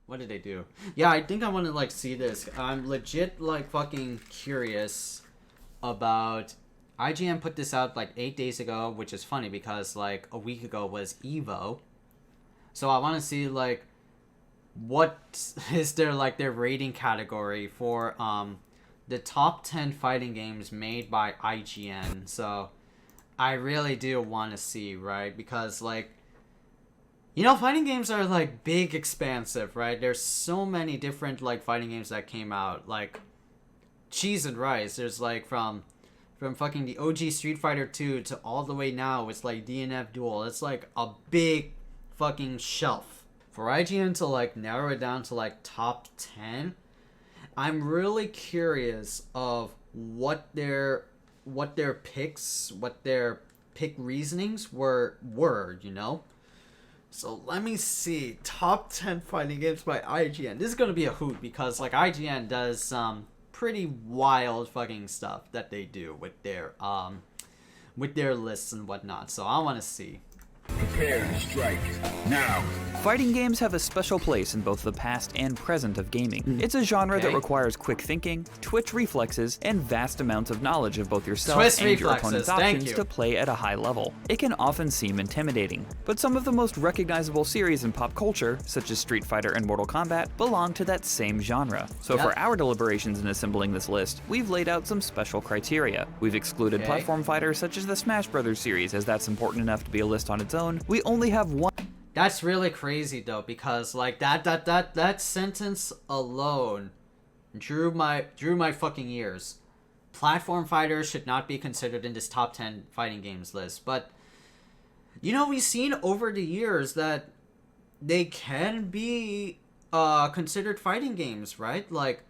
What did they do? Yeah, I think I want to like see this. I'm legit like fucking curious about. IGN put this out like 8 days ago, which is funny because like a week ago was Evo. So I want to see like what is their like their rating category for the top 10 fighting games made by IGN. So I really do want to see, right? Because like, you know, fighting games are like big, expansive, right? There's so many different like fighting games that came out, like cheese and rice. There's like from fucking the OG Street Fighter 2 to all the way now it's like DNF Duel. It's like a big fucking shelf. For IGN to like narrow it down to like top 10, I'm really curious of what their picks, what their pick reasonings were, you know? So let me see. Top 10 fighting games by IGN. This is going to be a hoot because like IGN does some pretty wild fucking stuff that they do with their lists and whatnot. So I want to see. Prepare to strike now. Fighting games have a special place in both the past and present of gaming. It's a genre that requires quick thinking, twitch reflexes, and vast amounts of knowledge of both yourself and your opponent's options to play at a high level. It can often seem intimidating, but some of the most recognizable series in pop culture, such as Street Fighter and Mortal Kombat, belong to that same genre. So for our deliberations in assembling this list, we've laid out some special criteria. We've excluded platform fighters such as the Smash Brothers series, as that's important enough to be a list on its own. We only have one. That's really crazy though, because like that sentence alone drew my fucking ears. Platform fighters should not be considered in this top 10 fighting games list. But you know, we've seen over the years that they can be considered fighting games, right? Like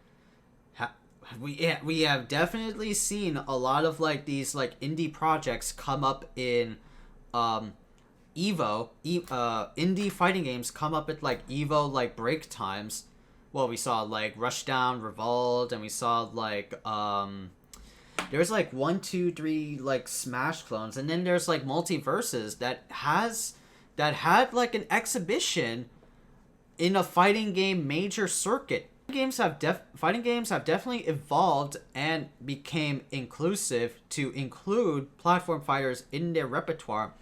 we have definitely seen a lot of like these like indie projects come up in indie fighting games come up at like Evo like break times. Well, we saw like Rushdown, Revolt, and we saw like there's like 1, 2, 3 like Smash clones, and then there's like Multiverses that had like an exhibition in a fighting game major circuit. Fighting games have definitely evolved and became inclusive to include platform fighters in their repertoire.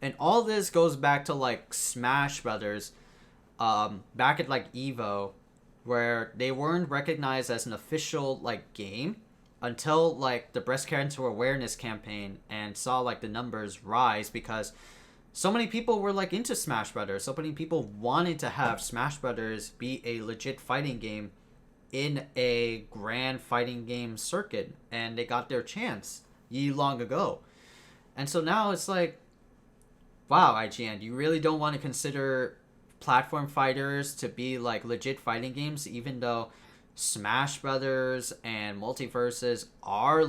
And all this goes back to like Smash Brothers, back at like Evo, where they weren't recognized as an official like game until like the breast cancer awareness campaign, and saw like the numbers rise because so many people were like into Smash Brothers. So many people wanted to have Smash Brothers be a legit fighting game in a grand fighting game circuit, and they got their chance long ago. And so now it's like, wow, IGN, you really don't want to consider platform fighters to be like legit fighting games, even though Smash Brothers and Multiverses are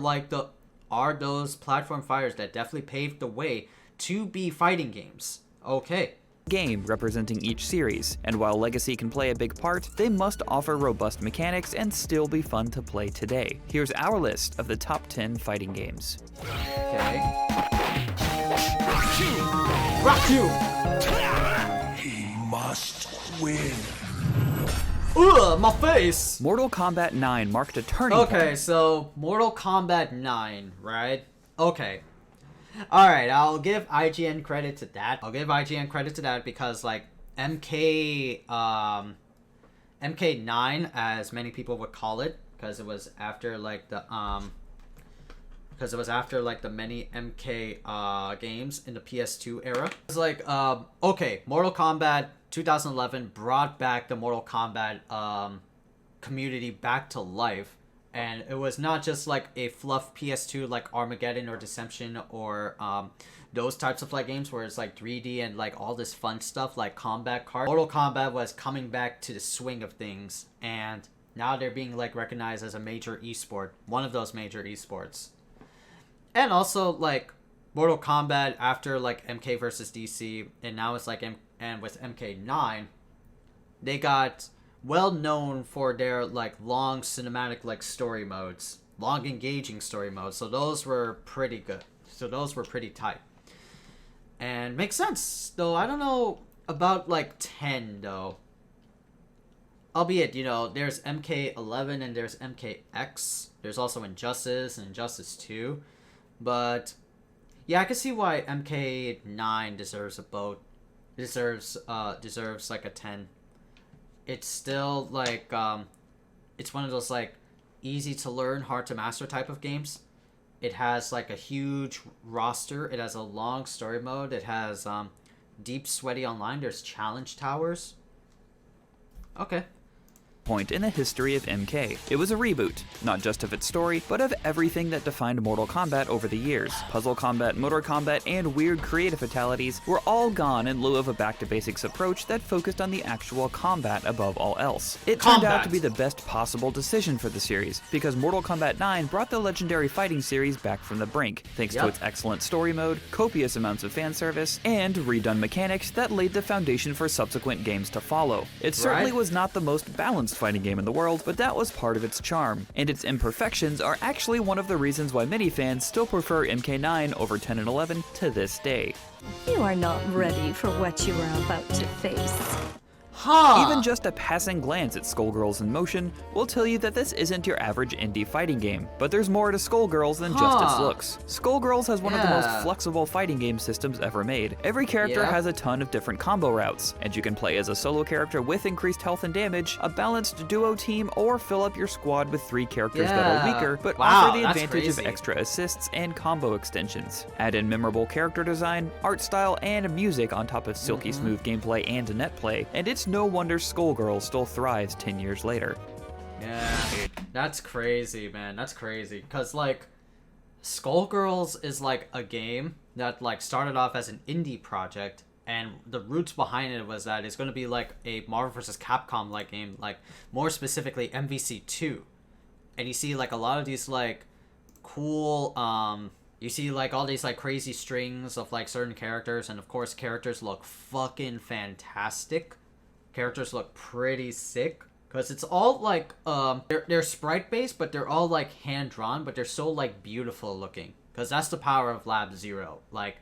those platform fighters that definitely paved the way to be fighting games. Okay. Game representing each series, and while legacy can play a big part, they must offer robust mechanics and still be fun to play today. Here's our list of the top 10 fighting games. Okay. Rock you! He must win. Ugh, my face! Mortal Kombat 9 marked a turning point. Okay, so Mortal Kombat 9, right? Okay. Alright, I'll give IGN credit to that. Because like MK9, as many people would call it, because it was after like the many MK games in the PS2 era. It's like okay, Mortal Kombat 2011 brought back the Mortal Kombat community back to life. And it was not just like a fluff PS2 like Armageddon or Deception or those types of like games where it's like 3D and like all this fun stuff like combat cards. Mortal Kombat was coming back to the swing of things, and now they're being like recognized as a major esport, one of those major esports. And also like Mortal Kombat after like MK versus DC, and now it's like and with MK9, they got well known for their like long cinematic like story modes, long engaging story modes. So those were pretty good. So those were pretty tight. And makes sense. Though I don't know about like 10 though. albeit, you know, there's MK11 and there's MKX. There's also Injustice and Injustice 2. But yeah, I can see why MK9 deserves a vote. Deserves like a 10. It's still like it's one of those like easy to learn, hard to master type of games. It has like a huge roster. It has a long story mode. It has deep sweaty online. There's challenge towers. Okay. Point in the history of MK. It was a reboot, not just of its story, but of everything that defined Mortal Kombat over the years. Puzzle combat, motor combat, and weird creative fatalities were all gone in lieu of a back-to-basics approach that focused on the actual combat above all else. It turned out to be the best possible decision for the series, because Mortal Kombat 9 brought the legendary fighting series back from the brink, thanks to its excellent story mode, copious amounts of fan service, and redone mechanics that laid the foundation for subsequent games to follow. It certainly was not the most balanced fighting game in the world, but that was part of its charm, and its imperfections are actually one of the reasons why many fans still prefer MK9 over 10 and 11 to this day. You are not ready for what you are about to face. Even just a passing glance at Skullgirls in motion will tell you that this isn't your average indie fighting game, but there's more to Skullgirls than just its looks. Skullgirls has one of the most flexible fighting game systems ever made. Every character has a ton of different combo routes, and you can play as a solo character with increased health and damage, a balanced duo team, or fill up your squad with 3 characters that are weaker, but offer the advantage of extra assists and combo extensions. Add in memorable character design, art style, and music on top of silky smooth gameplay and net play, and it's no wonder Skullgirls still thrives 10 years later. Yeah, that's crazy, man. That's crazy. Because, like, Skullgirls is, like, a game that, like, started off as an indie project, and the roots behind it was that it's going to be, like, a Marvel vs. Capcom-like game, like, more specifically MVC2. And you see, like, a lot of these, like, cool, you see, like, all these, like, crazy strings of, like, certain characters, and, of course, characters look fucking fantastic. Characters look pretty sick, because it's all like they're sprite based, but they're all like hand drawn, but they're so like beautiful looking, because that's the power of Lab Zero. Like,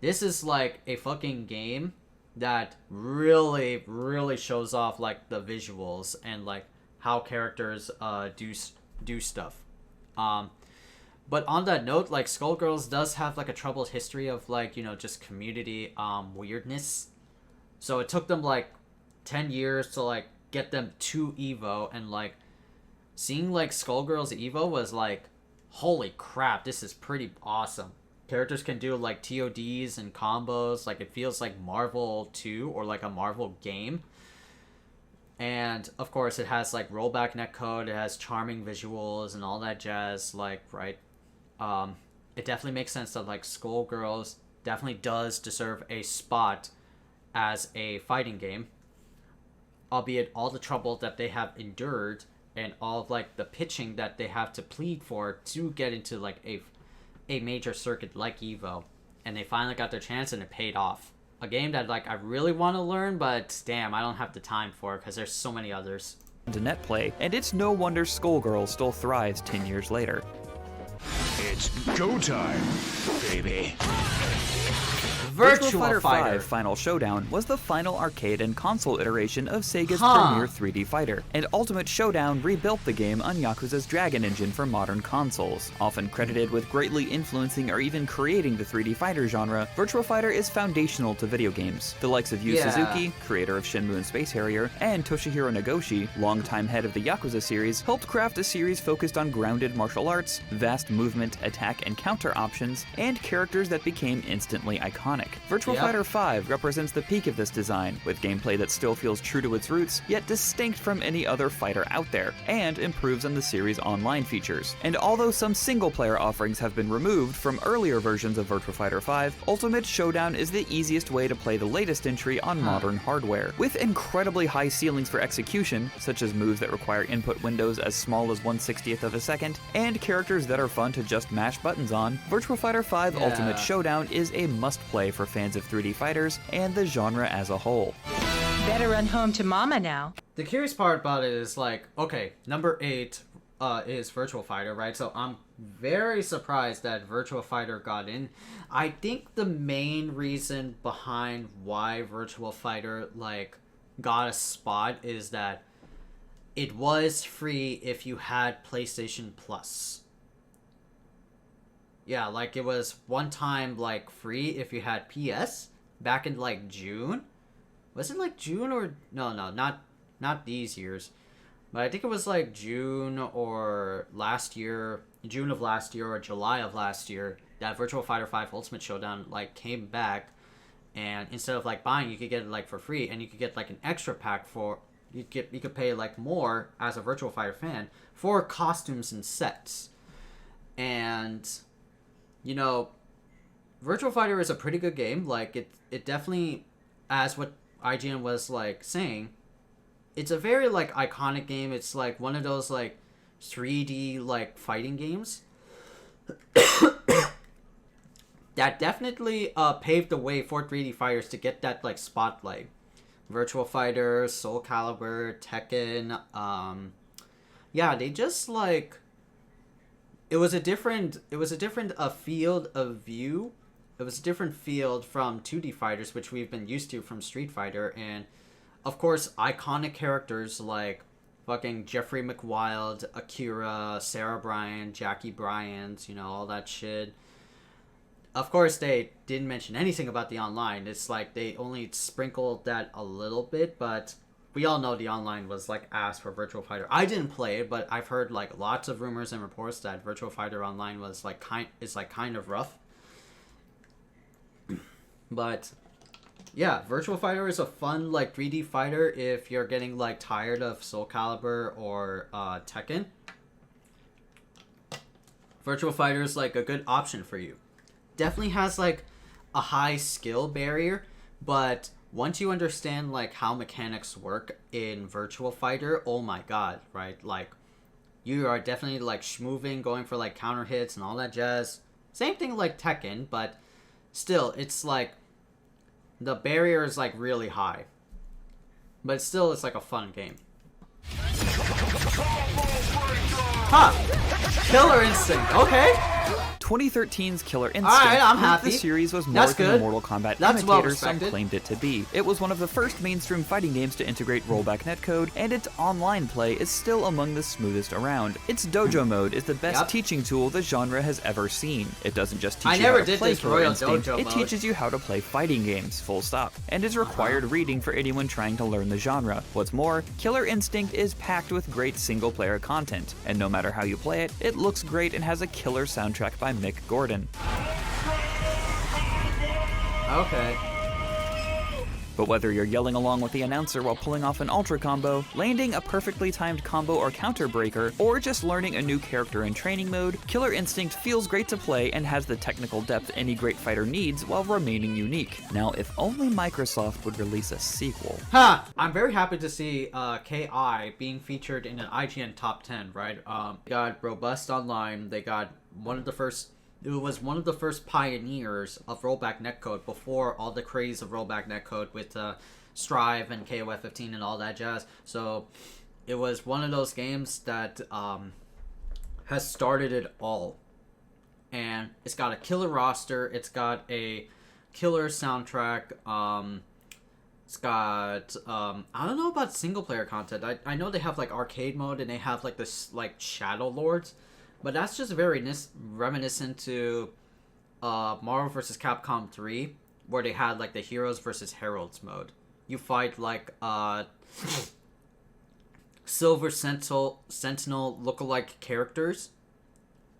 this is like a fucking game that really shows off like the visuals and like how characters do stuff. But on that note, like, Skullgirls does have like a troubled history of like, you know, just community weirdness. So it took them like 10 years to like get them to Evo, and like seeing like Skullgirls Evo was like, holy crap, this is pretty awesome. Characters can do like TODs and combos, like it feels like Marvel 2 or like a Marvel game. And of course it has like rollback netcode, it has charming visuals and all that jazz, like, right? It definitely makes sense that like Skullgirls definitely does deserve a spot as a fighting game. Albeit all the trouble that they have endured and all of like the pitching that they have to plead for to get into like a major circuit like Evo, and they finally got their chance and it paid off. A game that like I really want to learn, but damn, I don't have the time for it because there's so many others. To net play, and it's no wonder Skullgirls still thrives 10 years later. It's go time, baby. Virtua Fighter 5 Final Showdown was the final arcade and console iteration of Sega's premier 3D fighter, and Ultimate Showdown rebuilt the game on Yakuza's Dragon engine for modern consoles. Often credited with greatly influencing or even creating the 3D fighter genre, Virtua Fighter is foundational to video games. The likes of Yu Suzuki, creator of Shenmue and Space Harrier, and Toshihiro Nagoshi, longtime head of the Yakuza series, helped craft a series focused on grounded martial arts, vast movement, attack and counter options, and characters that became instantly iconic. Virtua Fighter 5 represents the peak of this design, with gameplay that still feels true to its roots, yet distinct from any other fighter out there, and improves on the series' online features. And although some single-player offerings have been removed from earlier versions of Virtua Fighter 5, Ultimate Showdown is the easiest way to play the latest entry on modern hardware. With incredibly high ceilings for execution, such as moves that require input windows as small as 1/60th of a second, and characters that are fun to just mash buttons on, Virtua Fighter 5 Ultimate Showdown is a must-play for fans of 3D fighters and the genre as a whole. Better run home to mama now. The curious part about it is like, okay, number 8 is Virtua Fighter, right? So I'm very surprised that Virtua Fighter got in. I think the main reason behind why Virtua Fighter like got a spot is that it was free if you had PlayStation Plus. Yeah, like it was one time like free if you had PS back in like June. Was it like June or no, not these years. But I think it was like June or last year, June of last year or July of last year that Virtua Fighter 5 Ultimate Showdown like came back, and instead of like buying, you could get it like for free, and you could get like an extra pack for you could pay like more as a Virtua Fighter fan for costumes and sets. And you know, Virtua Fighter is a pretty good game. Like it definitely, as what IGN was like saying, it's a very like iconic game. It's like one of those like 3D like fighting games that definitely paved the way for 3D fighters to get that like spotlight. Virtua Fighter, Soul Calibur, Tekken, yeah, they just like it was a different field of view. It was a different field from 2D fighters, which we've been used to from Street Fighter, and of course iconic characters like fucking Jeffrey McWild, Akira, Sarah Bryan, Jackie Bryant, you know, all that shit. Of course, they didn't mention anything about the online. It's like they only sprinkled that a little bit, but we all know the online was like ass for Virtua Fighter. I didn't play it, but I've heard like lots of rumors and reports that Virtua Fighter Online was like kind of rough. But yeah, Virtua Fighter is a fun like 3D fighter if you're getting like tired of Soul Calibur or Tekken. Virtua Fighter is like a good option for you. Definitely has like a high skill barrier, but once you understand like how mechanics work in Virtua Fighter, oh my god, right? Like you are definitely like schmoving, going for like counter hits and all that jazz. Same thing like Tekken, but still it's like the barrier is like really high. But still it's like a fun game. Huh. Killer Instinct. Okay. 2013's Killer Instinct Alright, I'm proved happy. the series was more That's than good. a Mortal Kombat That's imitator some well-respected. claimed it to be. It was one of the first mainstream fighting games to integrate rollback netcode, and its online play is still among the smoothest around. Its dojo mode is the best Yep. teaching tool the genre has ever seen. It doesn't just I teach you never how to did play this Killer Royal Instinct, Dojo it mode. teaches you how to play fighting games, full stop, and is required reading for anyone trying to learn the genre. What's more, Killer Instinct is packed with great single-player content, and no matter how you play it, it looks great and has a killer soundtrack by Mick Gordon. Okay. But whether you're yelling along with the announcer while pulling off an ultra combo, landing a perfectly timed combo or counter breaker, or just learning a new character in training mode, Killer Instinct feels great to play and has the technical depth any great fighter needs while remaining unique. Now, if only Microsoft would release a sequel. Huh. I'm very happy to see KI being featured in an IGN top 10, right? They got robust online. They got one of the first pioneers of rollback netcode before all the craze of rollback netcode with Strive and KOF 15 and all that jazz. So it was one of those games that has started it all. And it's got a killer roster. It's got a killer soundtrack. It's got I don't know about single player content. I know they have like arcade mode and they have like this like Shadow Lords. But that's just very reminiscent to Marvel vs. Capcom 3, where they had like the Heroes vs. Heralds mode. You fight like Silver Sentinel lookalike characters,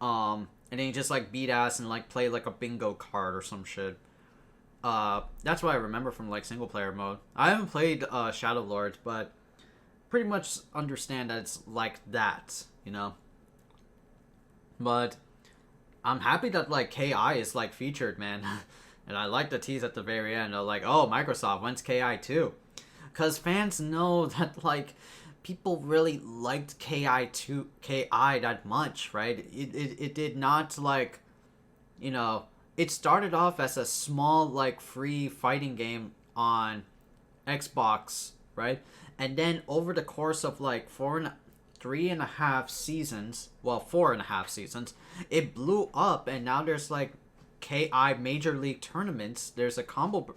and then you just like beat ass and like play like a bingo card or some shit. That's what I remember from like single player mode. I haven't played Shadow Lords, but pretty much understand that it's like that, you know. But I'm happy that like KI is like featured, man. And I like the tease at the very end of like, oh, Microsoft, when's KI 2? Because fans know that like people really liked KI that much, right? It did not like, you know, it started off as a small like free fighting game on Xbox, right? And then over the course of like 4.5 seasons, it blew up, and now there's like KI Major League tournaments. There's a combo,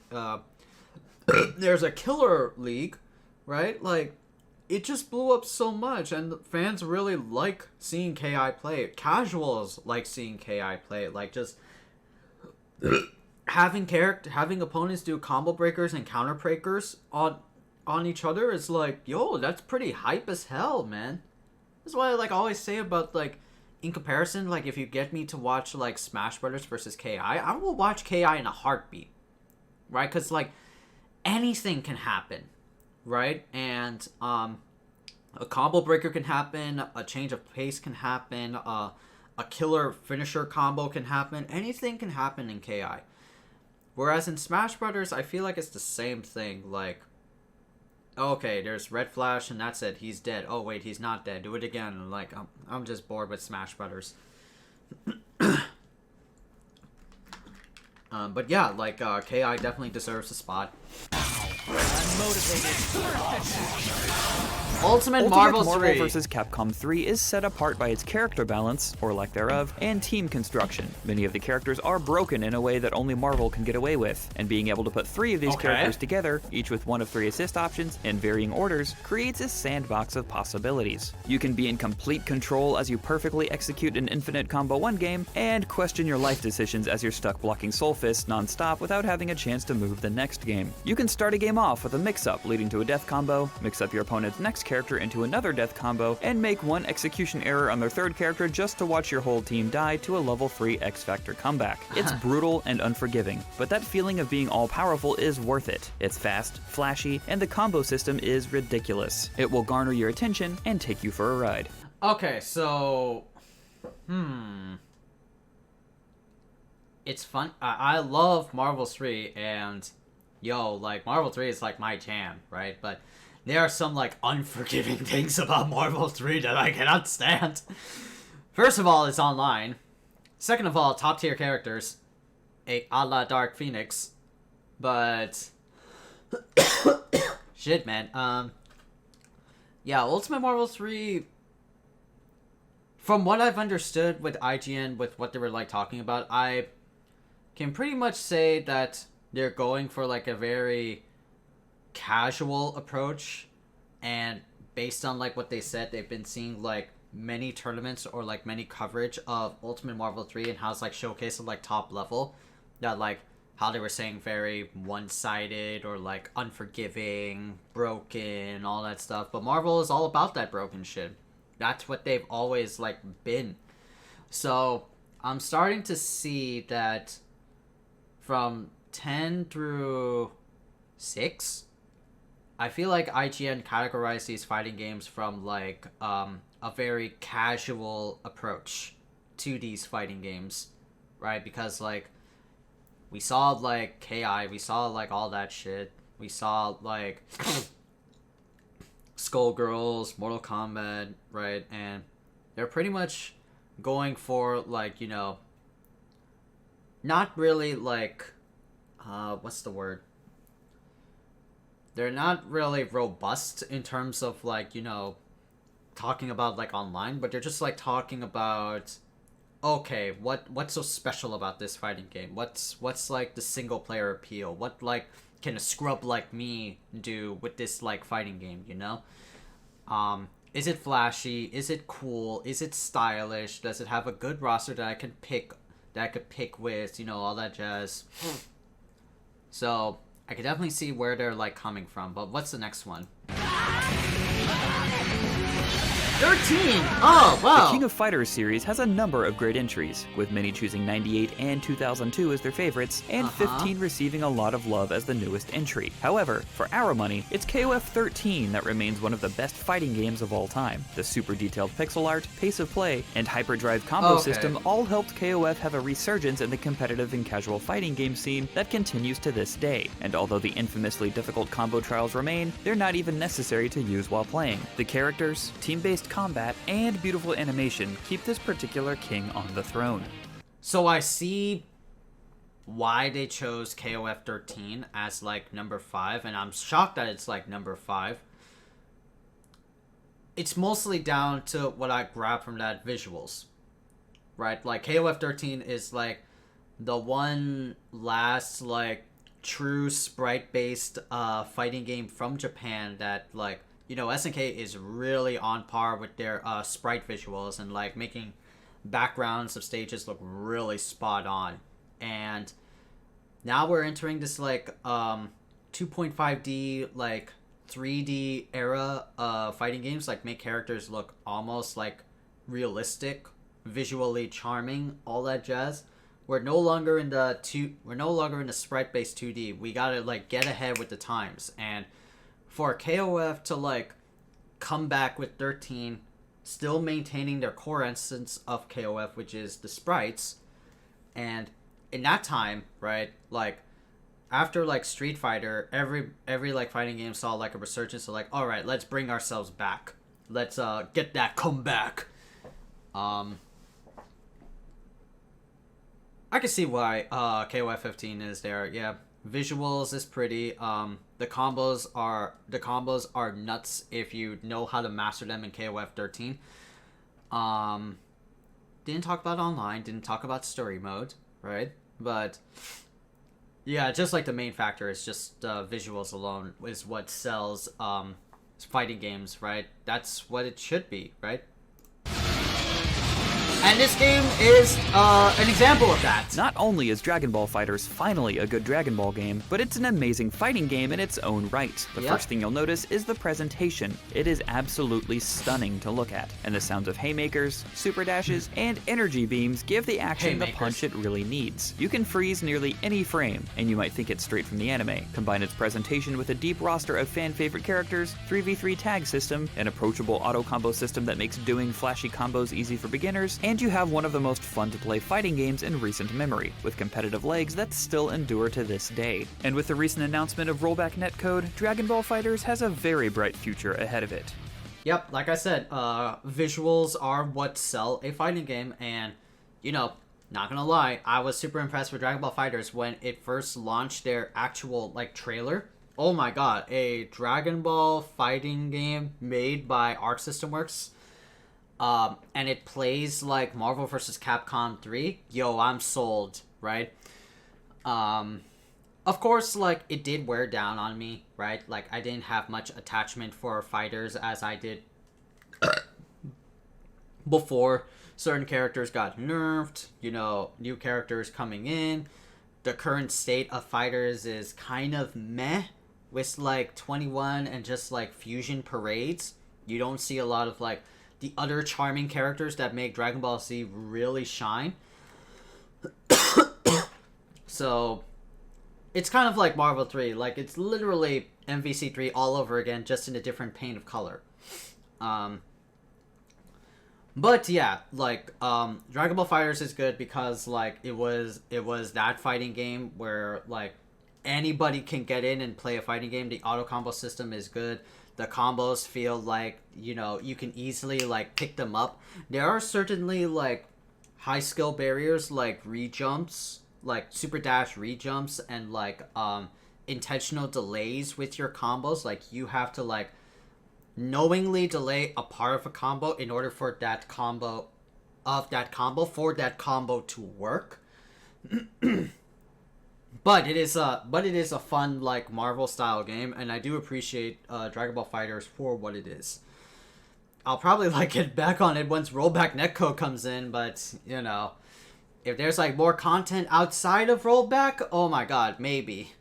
there's a Killer League, right? Like, it just blew up so much, and fans really like seeing KI play it. Casuals like seeing KI play it. Like, just having opponents do combo breakers and counter breakers on each other is like, yo, that's pretty hype as hell, man. That's why I like always say about, like, in comparison, like, if you get me to watch like Smash Brothers versus KI, I will watch KI in a heartbeat, right? Because like anything can happen, right? And a combo breaker can happen, a change of pace can happen, a killer finisher combo can happen. Anything can happen in KI. Whereas in Smash Brothers, I feel like it's the same thing. Like, okay, there's Red Flash and that's it. He's dead. Oh wait, he's not dead. Do it again. And like, I'm just bored with Smash Brothers. But yeah, like KI definitely deserves a spot. Ultimate Marvel 3 vs. Capcom 3 is set apart by its character balance, or lack thereof, and team construction. Many of the characters are broken in a way that only Marvel can get away with, and being able to put 3 of these characters together, each with 1 of 3 assist options in varying orders, creates a sandbox of possibilities. You can be in complete control as you perfectly execute an infinite combo 1 game, and question your life decisions as you're stuck blocking Soul Fist non-stop without having a chance to move the next game. You can start a game off with a mix-up leading to a death combo, mix up your opponent's next character into another death combo, and make 1 execution error on their 3rd character just to watch your whole team die to a level 3 X-Factor comeback. It's brutal and unforgiving, but that feeling of being all-powerful is worth it. It's fast, flashy, and the combo system is ridiculous. It will garner your attention and take you for a ride. Okay, so... It's fun. I love Marvel 3, and yo, like, Marvel 3 is like my jam, right? But there are some like unforgiving things about Marvel 3 that I cannot stand. First of all, it's online. Second of all, top tier characters, a la Dark Phoenix. But shit, man. Yeah, Ultimate Marvel 3. From what I've understood with IGN, with what they were like talking about, I can pretty much say that they're going for like a very casual approach, and based on like what they said, they've been seeing like many tournaments or like many coverage of Ultimate Marvel 3 and how it's like showcased at like top level, that like how they were saying very one-sided or like unforgiving, broken, all that stuff. But Marvel is all about that broken shit. That's what they've always like been. So I'm starting to see that from 10 through 6, I feel like IGN categorized these fighting games from like a very casual approach to these fighting games, right? Because like we saw like KI, we saw like all that shit, we saw like Skullgirls, Mortal Kombat, right? And they're pretty much going for like, you know, not really like what's the word? They're not really robust in terms of like, you know, talking about like online, but they're just like talking about, okay, what's so special about this fighting game? What's like the single player appeal? What like can a scrub like me do with this like fighting game, you know? Is it flashy? Is it cool? Is it stylish? Does it have a good roster that I could pick with, you know, all that jazz? So I can definitely see where they're like coming from. But what's the next one? 13! Oh, wow! The King of Fighters series has a number of great entries, with many choosing 98 and 2002 as their favorites, and 15 receiving a lot of love as the newest entry. However, for our money, it's KOF 13 that remains one of the best fighting games of all time. The super detailed pixel art, pace of play, and hyperdrive combo system all helped KOF have a resurgence in the competitive and casual fighting game scene that continues to this day. And although the infamously difficult combo trials remain, they're not even necessary to use while playing. The characters, team-based combat, and beautiful animation keep this particular king on the throne. So I see why they chose KOF 13 as like number 5, and I'm shocked that it's like number 5. It's mostly down to what I grabbed from that visuals, right? Like KOF 13 is like the one last like true sprite-based fighting game from Japan that like you know, SNK is really on par with their sprite visuals and like making backgrounds of stages look really spot on. And now we're entering this like 2.5D like 3D era of fighting games, like make characters look almost like realistic, visually charming, all that jazz. We're no longer in the sprite-based 2D. We gotta like get ahead with the times, and for KOF to like come back with 13, still maintaining their core essence of KOF, which is the sprites, and in that time, right, like after like Street Fighter, every like fighting game saw like a resurgence of like, all right, let's bring ourselves back, let's get that comeback. I can see why KOF 15 is there. Yeah, visuals is pretty. The combos are nuts if you know how to master them in KOF 13. Didn't talk about online, didn't talk about story mode, right? But yeah, just like the main factor is just visuals alone is what sells fighting games, right? That's what it should be, right? And this game is an example of that. Not only is Dragon Ball FighterZ finally a good Dragon Ball game, but it's an amazing fighting game in its own right. The first thing you'll notice is the presentation. It is absolutely stunning to look at, and the sounds of haymakers, super dashes, and energy beams give the action the punch it really needs. You can freeze nearly any frame, and you might think it's straight from the anime. Combine its presentation with a deep roster of fan-favorite characters, 3v3 tag system, an approachable auto-combo system that makes doing flashy combos easy for beginners, and you have one of the most fun-to-play fighting games in recent memory, with competitive legs that still endure to this day. And with the recent announcement of rollback netcode, Dragon Ball FighterZ has a very bright future ahead of it. Yep, like I said, visuals are what sell a fighting game, and, you know, not gonna lie, I was super impressed with Dragon Ball FighterZ when it first launched their actual, like, trailer. Oh my god, a Dragon Ball fighting game made by Arc System Works. And it plays like Marvel vs. Capcom 3. Yo, I'm sold, right? Of course, like, it did wear down on me, right? Like, I didn't have much attachment for fighters as I did before. Certain characters got nerfed, you know, new characters coming in. The current state of fighters is kind of meh, with, like, 21 and just, like, fusion parades. You don't see a lot of, like, the other charming characters that make Dragon Ball Z really shine. So, it's kind of like Marvel 3. Like, it's literally MVC 3 all over again, just in a different paint of color. But yeah, like, Dragon Ball FighterZ is good because, like, it was that fighting game where, like, anybody can get in and play a fighting game. The auto combo system is good. The combos feel like, you know, you can easily, like, pick them up. There are certainly, like, high skill barriers, like re-jumps, like super dash re-jumps, and, like, intentional delays with your combos. Like, you have to, like, knowingly delay a part of a combo in order for that combo to work. But it is a fun, like, Marvel style game, and I do appreciate Dragon Ball FighterZ for what it is. I'll probably, like, get back on it once rollback netcode comes in, but, you know, if there's, like, more content outside of rollback, oh my god, maybe.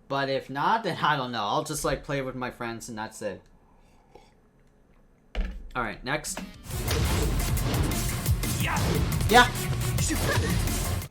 But if not, then I don't know. I'll just, like, play with my friends and that's it. Alright, next. Yeah.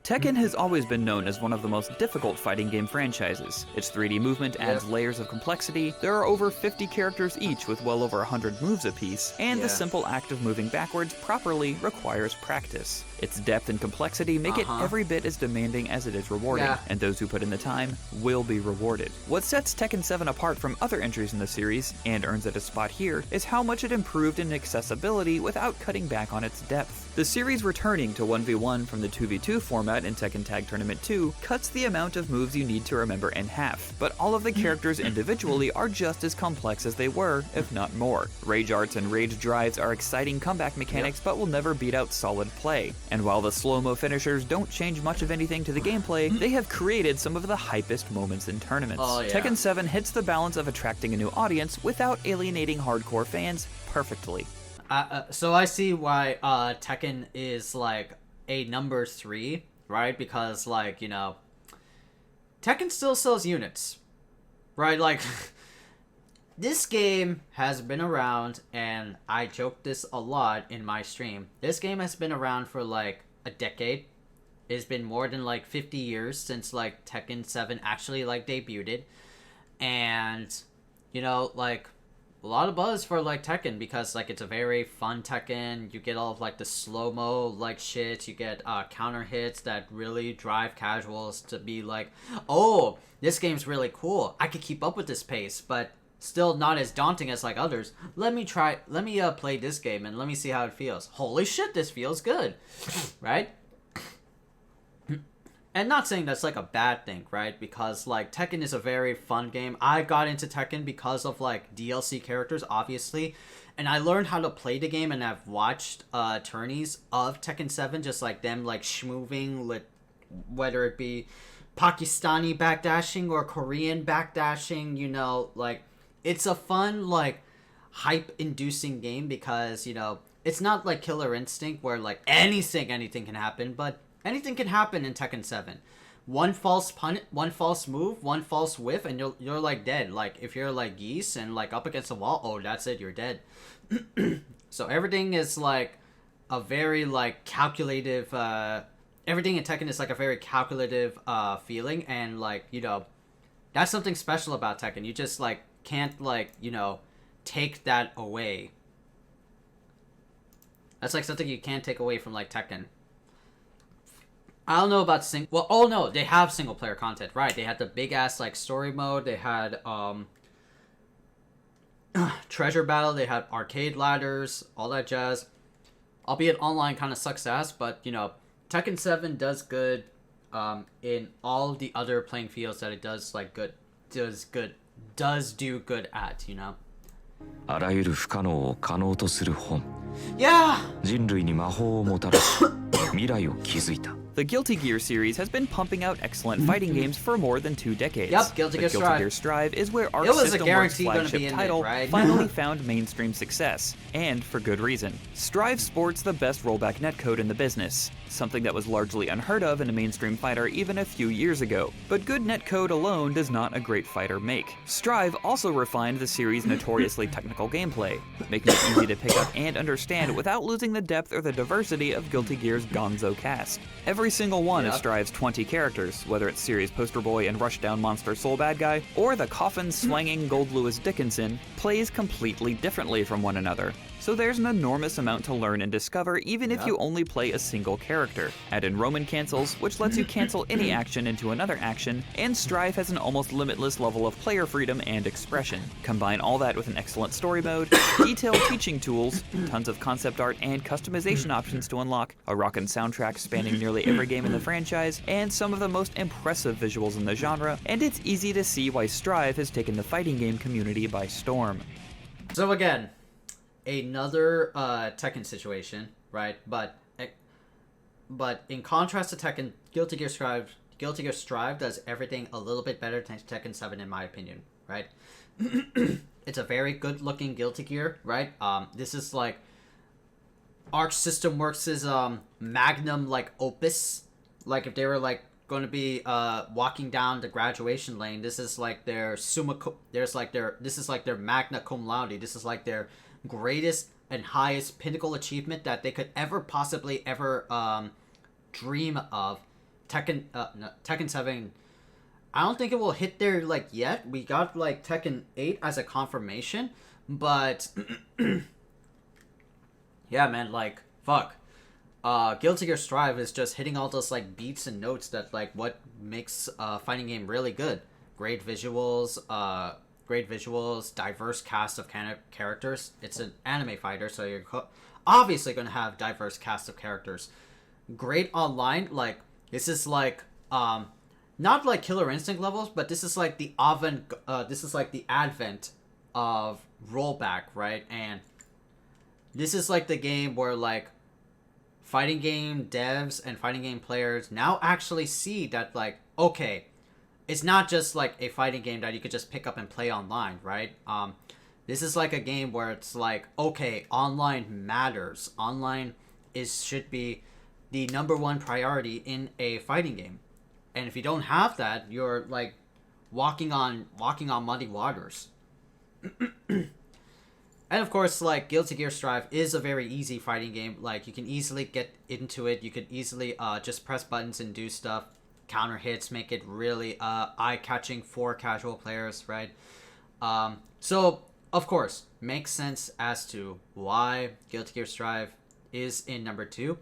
Tekken has always been known as one of the most difficult fighting game franchises. Its 3D movement adds layers of complexity, there are over 50 characters each with well over 100 moves apiece, and the simple act of moving backwards properly requires practice. Its depth and complexity make it every bit as demanding as it is rewarding, and those who put in the time will be rewarded. What sets Tekken 7 apart from other entries in the series, and earns it a spot here, is how much it improved in accessibility without cutting back on its depth. The series returning to 1v1 from the 2v2 format combat in Tekken Tag Tournament 2 cuts the amount of moves you need to remember in half, but all of the characters individually are just as complex as they were, if not more. Rage arts and rage drives are exciting comeback mechanics, but will never beat out solid play. And while the slow-mo finishers don't change much of anything to the gameplay, they have created some of the hypest moments in tournaments. Tekken 7 hits the balance of attracting a new audience without alienating hardcore fans perfectly. So I see why Tekken is like a number 3, right? Because like, you know, Tekken still sells units, right? Like, this game has been around, and I joke this a lot in my stream. This game has been around for like a decade. It's been more than like 50 years since like Tekken 7 actually like debuted. And, you know, like, a lot of buzz for like Tekken because like it's a very fun Tekken. You get all of like the slow-mo like shit. You get counter hits that really drive casuals to be like, oh, this game's really cool. I could keep up with this pace, but still not as daunting as like others. Let me play this game and let me see how it feels. Holy shit, this feels good. Right? And not saying that's like a bad thing, right? Because like Tekken is a very fun game. I got into Tekken because of like DLC characters, obviously. And I learned how to play the game, and I've watched tourneys of Tekken 7, just like them like schmoving, whether it be Pakistani backdashing or Korean backdashing, you know, like it's a fun like hype inducing game because, you know, it's not like Killer Instinct where like anything can happen, but anything can happen in Tekken 7. One false move, one false whiff, and you're like dead. Like if you're like Geese and like up against the wall, oh, that's it, you're dead. So everything is like a very like calculative. Everything in Tekken is like a very calculative feeling, and like, you know, that's something special about Tekken. You just like can't like, you know, take that away. That's like something you can't take away from like Tekken. I don't know about they have single player content, right? They had the big ass like story mode. They had treasure battle. They had arcade ladders, all that jazz. Albeit online kind of sucks ass, but you know, Tekken 7 does good in all the other playing fields that it does like does do good at, you know. あらゆる不可能を可能とする本。Yeah. 人類に魔法をもたらし、未来を築いた。 The Guilty Gear series has been pumping out excellent fighting games for more than 2 decades. Yep, Guilty Gear Strive is where Arc System System Works' flagship title finally found mainstream success, and for good reason. Strive sports the best rollback netcode in the business, something that was largely unheard of in a mainstream fighter even a few years ago. But good netcode alone does not a great fighter make. Strive also refined the series' notoriously technical gameplay, making it easy to pick up and understand without losing the depth or the diversity of Guilty Gear's gonzo cast. Every single one of Strive's 20 characters, whether it's series poster boy and rushdown monster soul bad guy, or the coffin-swanging Gold Lewis Dickinson, plays completely differently from one another. So there's an enormous amount to learn and discover even if you only play a single character. Add in Roman cancels, which lets you cancel any action into another action, and Strive has an almost limitless level of player freedom and expression. Combine all that with an excellent story mode, detailed teaching tools, tons of concept art and customization options to unlock, a rockin' soundtrack spanning nearly every game in the franchise, and some of the most impressive visuals in the genre, and it's easy to see why Strive has taken the fighting game community by storm. So again, another Tekken situation, right? But in contrast to Tekken, Guilty Gear Strive does everything a little bit better than Tekken 7 in my opinion, right? It's a very good looking Guilty Gear, right? This is like Arc System Works' magnum like opus. Like if they were like going to be walking down the graduation lane, this is like their this is like their magna cum laude. This is like their greatest and highest pinnacle achievement that they could ever possibly dream of. Tekken 7, I don't think it will hit there like yet. We got like Tekken 8 as a confirmation, but yeah, man, like fuck. Guilty Gear Strive is just hitting all those like beats and notes that like what makes a fighting game really good. Great visuals, diverse cast of characters. It's an anime fighter, so you're obviously going to have diverse cast of characters. Great online, like This is like not like Killer Instinct levels, but this is like the advent of rollback, right? And this is like the game where like fighting game devs and fighting game players now actually see that like, okay, it's not just like a fighting game that you could just pick up and play online, right? This is like a game where it's like, okay, online matters. Online should be the number one priority in a fighting game. And if you don't have that, you're like walking on muddy waters. And of course, like, Guilty Gear Strive is a very easy fighting game. Like, you can easily get into it. You could easily just press buttons and do stuff. Counter hits make it really eye-catching for casual players, right? So, of course, makes sense as to why Guilty Gear Strive is in number 2.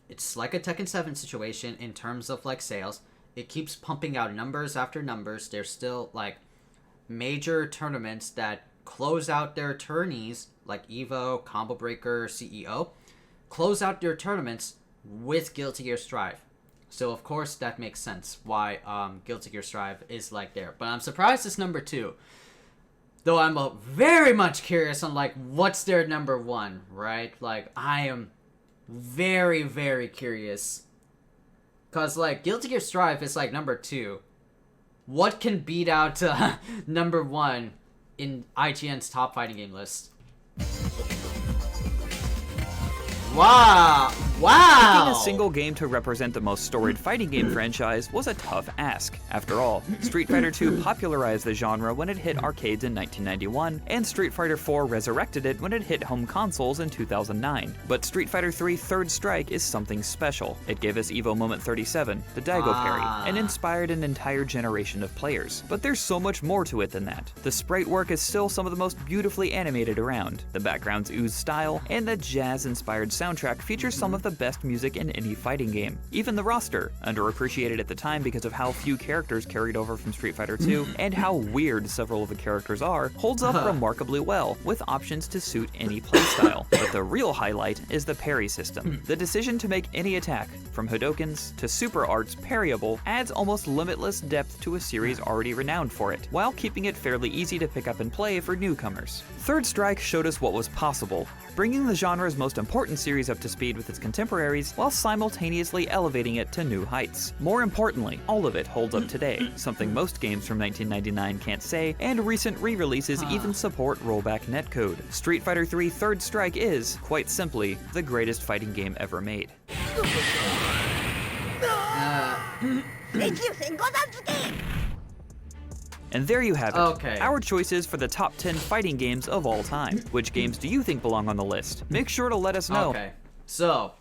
It's like a Tekken 7 situation in terms of, like, sales. It keeps pumping out numbers after numbers. There's still, like, major tournaments that close out their tourneys, like EVO, Combo Breaker, CEO, close out their tournaments with Guilty Gear Strive. So, of course, that makes sense why Guilty Gear Strive is, like, there. But I'm surprised it's number 2. Though I'm very much curious on, like, what's their number 1, right? Like, I am very, very curious. Because, like, Guilty Gear Strive is, like, number 2. What can beat out number 1 in IGN's top fighting game list? Wow! Picking a single game to represent the most storied fighting game franchise was a tough ask. After all, Street Fighter II popularized the genre when it hit arcades in 1991, and Street Fighter IV resurrected it when it hit home consoles in 2009. But Street Fighter III Third Strike is something special. It gave us Evo Moment 37, the Daigo parry, and inspired an entire generation of players. But there's so much more to it than that. The sprite work is still some of the most beautifully animated around. The backgrounds ooze style, and the jazz-inspired soundtrack features some of the best music in any fighting game. Even the roster, underappreciated at the time because of how few characters carried over from Street Fighter II and how weird several of the characters are, holds up remarkably well, with options to suit any playstyle. But the real highlight is the parry system. The decision to make any attack, from Hadokens to super arts, parryable adds almost limitless depth to a series already renowned for it, while keeping it fairly easy to pick up and play for newcomers. Third Strike showed us what was possible, bringing the genre's most important series up to speed with its contemporaries while simultaneously elevating it to new heights. More importantly, all of it holds up today, something most games from 1999 can't say, and recent re-releases even support rollback netcode. Street Fighter III Third Strike is, quite simply, the greatest fighting game ever made. And there you have it. Okay. Our choices for the top 10 fighting games of all time. Which games do you think belong on the list? Make sure to let us know. Okay. So,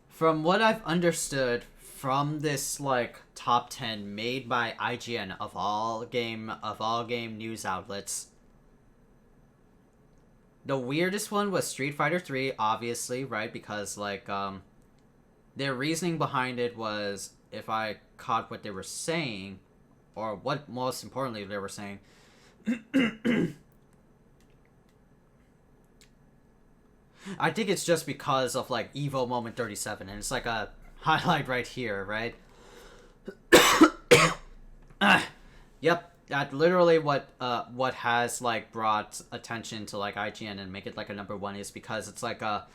from what I've understood from this like top 10 made by IGN of all game news outlets, the weirdest one was Street Fighter 3, obviously, right? Because like their reasoning behind it was, if I caught what they were saying, or what most importantly they were saying, I think it's just because of like Evo Moment 37, and it's like a highlight right here, right? Yep, that's literally what has like brought attention to like IGN and make it like a number 1, is because it's like a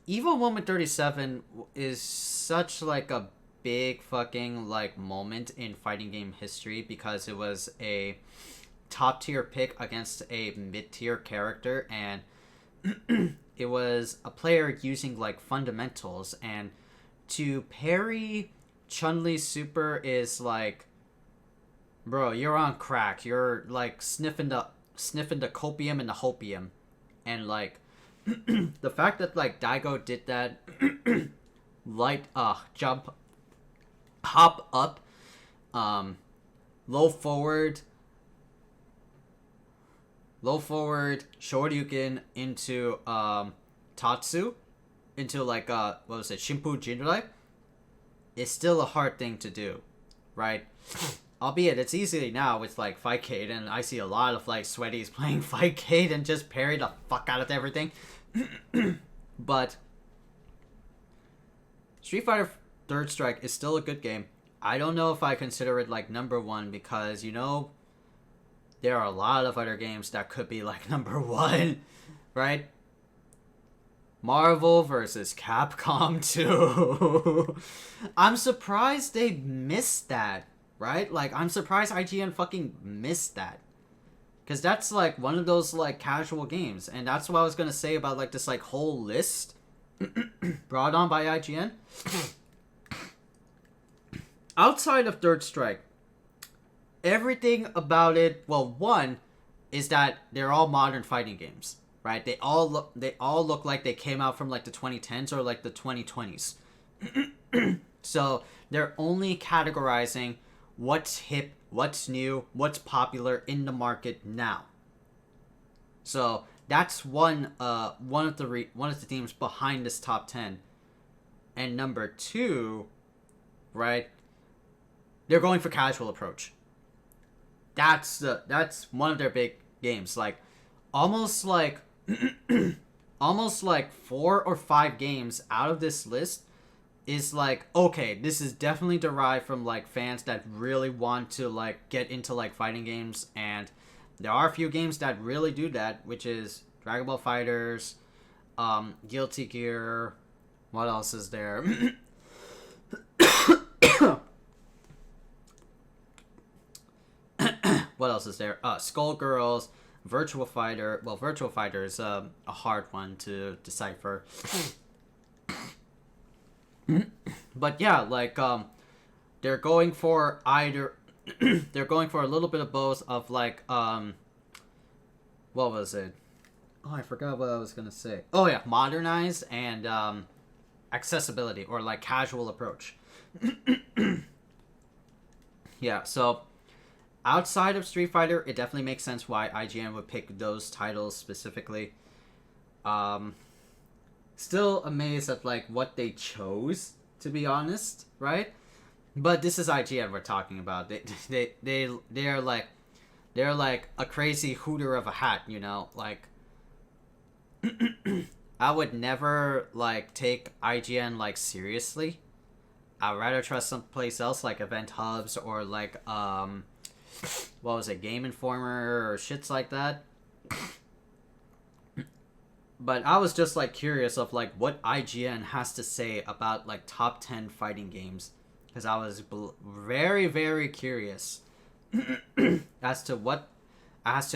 Evo Moment 37 is such like a big fucking like moment in fighting game history, because it was a top tier pick against a mid tier character, and it was a player using like fundamentals, and to parry Chun-Li's super is like, bro, you're on crack. You're like sniffing the copium and the hopium, and like the fact that like Daigo did that light jump, hop up, low forward Shoryuken into Tatsu, into like what was it, Shimpu Jinrai, is still a hard thing to do, right? Albeit it's easy now with like Fightcade, and I see a lot of like sweaties playing Fightcade and just parry the fuck out of everything. But Street Fighter Third Strike is still a good game. I don't know if I consider it like number one because, you know, there are a lot of other games that could be like number one, right? Marvel versus Capcom 2. I'm surprised they missed that, right? Like, I'm surprised IGN fucking missed that. Because that's, like, one of those, like, casual games. And that's what I was going to say about, like, this, like, whole list brought on by IGN. Outside of Third Strike, everything about it, well, one, is that they're all modern fighting games, right? They all look like they came out from, like, the 2010s or, like, the 2020s. So, they're only categorizing what's hip, what's new, what's popular in the market now. So that's one of the themes behind this top 10. And number two, right? They're going for casual approach. That's one of their big games. Like almost like 4 or 5 games out of this list is like, okay, this is definitely derived from like fans that really want to like get into like fighting games, and there are a few games that really do that, which is Dragon Ball FighterZ, Guilty Gear, what else is there? What else is there? Skullgirls, Virtua Fighter. Well, Virtua Fighter is a hard one to decipher. But yeah, like they're going for either they're going for a little bit of both of like what was it? Oh, I forgot what I was gonna say. Oh yeah, modernize and accessibility or like casual approach. Yeah, so outside of Street Fighter, it definitely makes sense why IGN would pick those titles specifically. Still amazed at like what they chose, to be honest, right? But this is IGN we're talking about. They're like a crazy hooter of a hat, you know? Like I would never like take IGN like seriously. I'd rather trust someplace else like Event Hubs or like what was it, Game Informer or shits like that. But I was just like curious of like what IGN has to say about like top 10 fighting games, because I was very, very curious as to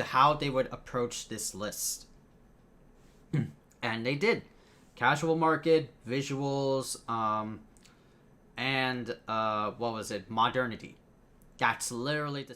how they would approach this list. And they did. Casual market, visuals, and what was it? Modernity. That's literally the